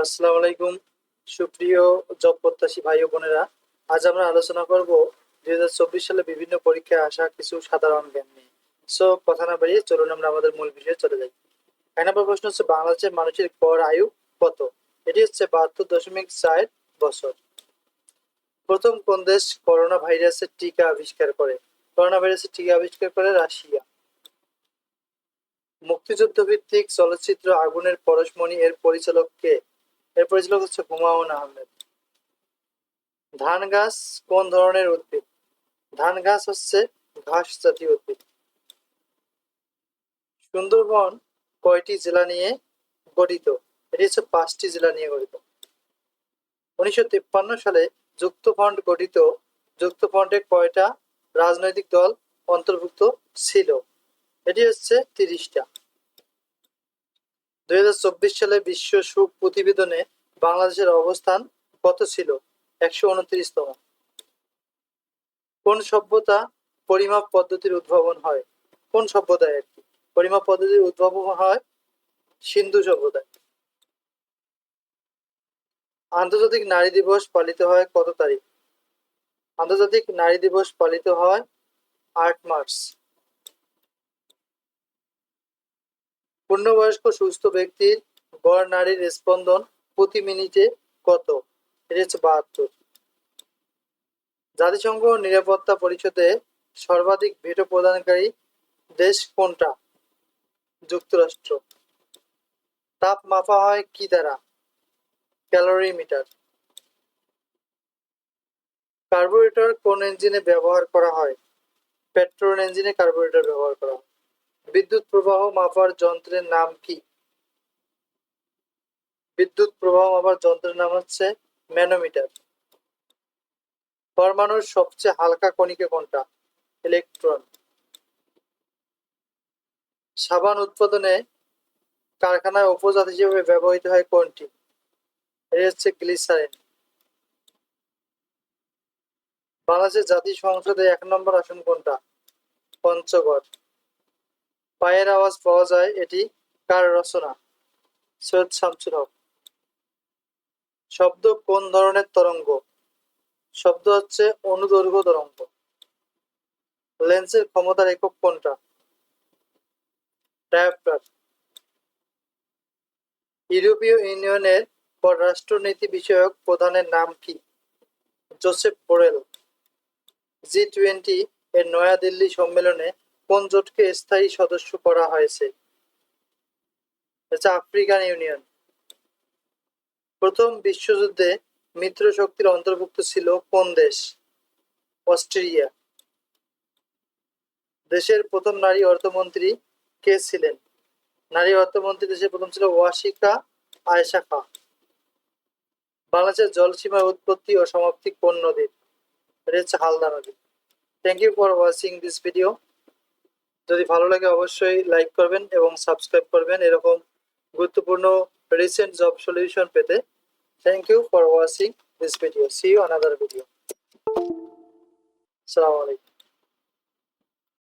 আসসালামু আলাইকুম সুপ্রিয় জব প্রত্যাশী ভাই ও বোনেরা। আজ আমরা আলোচনা করব 2024 সালে বিভিন্ন পরীক্ষায় আসা কিছু সাধারণ জ্ঞান নিয়ে। কথা না বাড়িয়ে চলুন আমরা আমাদের মূল বিষয়ে চলে যাই। 1 নম্বর প্রশ্ন হচ্ছে, বাংলাদেশের মানুষের গড় আয়ু কত? এটি হচ্ছে 72.4 বছর। প্রথম কোন দেশ করোনা ভাইরাসের টিকা আবিষ্কার করে? করোনা ভাইরাসের টিকা আবিষ্কার করে রাশিয়া। মুক্তিযুদ্ধ ভিত্তিক চলচ্চিত্র আগুনের পরশমণি এর পরিচালক কে? এর পরিচালক হচ্ছে হুমায়ুন আহমেদ। ধান গাছ কোন ধরনের উদ্ভিদ? ধান গাছ হচ্ছে ঘাস জাতীয় উদ্ভিদ। সুন্দরবন কয়টি জেলা নিয়ে গঠিত? এটি হচ্ছে 5টি জেলা নিয়ে গঠিত। 1953 সালে যুক্তফ্রন্ট গঠিত। যুক্তফ্রন্টে কয়টা রাজনৈতিক দল অন্তর্ভুক্ত ছিল? এটি হচ্ছে 30টা। 2024 সালে বিশ্ব সুখ প্রতিবেদনে বাংলাদেশের অবস্থান কত ছিল? 129তম। কোন সভ্যতা পরিমাপ পদ্ধতির উদ্ভাবন হয়? কোন সভ্যতায় আর কি পরিমাপ পদ্ধতির উদ্ভাবন হয়? সিন্ধু সভ্যতায়। আন্তর্জাতিক নারী দিবস পালিত হয় কত তারিখ? আন্তর্জাতিক নারী দিবস পালিত হয় 8 মার্চ। পূর্ণবয়স্ক সুস্থ ব্যক্তির গড় নাড়ির স্পন্দন প্রতি মিনিটে কত? এটি হচ্ছে 72। জাতিসংঘ নিরাপত্তা পরিষদে সর্বাধিক ভেটো প্রদানকারী দেশ কোনটা? যুক্তরাষ্ট্র। তাপ মাপা হয় কি দ্বারা? ক্যালোরিমিটার। কার্বোরেটর কোন ইঞ্জিনে ব্যবহার করা হয়? পেট্রোল ইঞ্জিনে কার্বোরেটর ব্যবহার করা হয়। বিদ্যুৎ প্রবাহ মাপার যন্ত্রের নাম কি? বিদ্যুৎ প্রবাহ মাপার যন্ত্রের নাম হচ্ছে ম্যানোমিটার। পরমাণুর সবচেয়ে হালকা কণিকা কোনটা? ইলেকট্রন। সাবান উৎপাদনে কারখানায় উপজাত হিসেবে ব্যবহৃত হয় কোনটি? এটি হচ্ছে গ্লিসারিন। বাংলাদেশের জাতীয় সংসদে 1 নম্বর আসন কোনটা? পঞ্চগড়। পায়ের আওয়াজ পাওয়া যায়, এটি কার রচনা? সৈয়দ শামসুল হক। শব্দ কোন ধরনের তরঙ্গ? শব্দ হচ্ছে অনুদৈর্ঘ্য তরঙ্গ। লেন্সের ক্ষমতার একক কোনটা? ডায়োপ্টার। ইউরোপীয় ইউনিয়নের পররাষ্ট্রনীতি বিষয়ক প্রধানের নাম কি? Joseph Borrell. G20 এর নয়াদিল্লি সম্মেলনে কোন জোটকে স্থায়ী সদস্য করা হয়েছে? African union. প্রথম বিশ্বযুদ্ধে মিত্র শক্তির অন্তর্ভুক্ত ছিল কোন দেশ? অস্ট্রেলিয়া। দেশের প্রথম নারী অর্থমন্ত্রী কে ছিলেন? নারী অর্থমন্ত্রী দেশের প্রথম ছিল ওয়াসিকা আয়েশা খাঁ। বাংলাদেশের জলসীমার উৎপত্তি ও সমাপ্তি কোন নদীর? এটা হচ্ছে হালদা নদী। Thank you for watching this video. যদি ভালো লাগে অবশ্যই লাইক করবেন এবং সাবস্ক্রাইব করবেন এরকম গুরুত্বপূর্ণ রিসেন্ট জব সলিউশন পেতে। Thank you for watching this video. See you another video. আসসালামু আলাইকুম।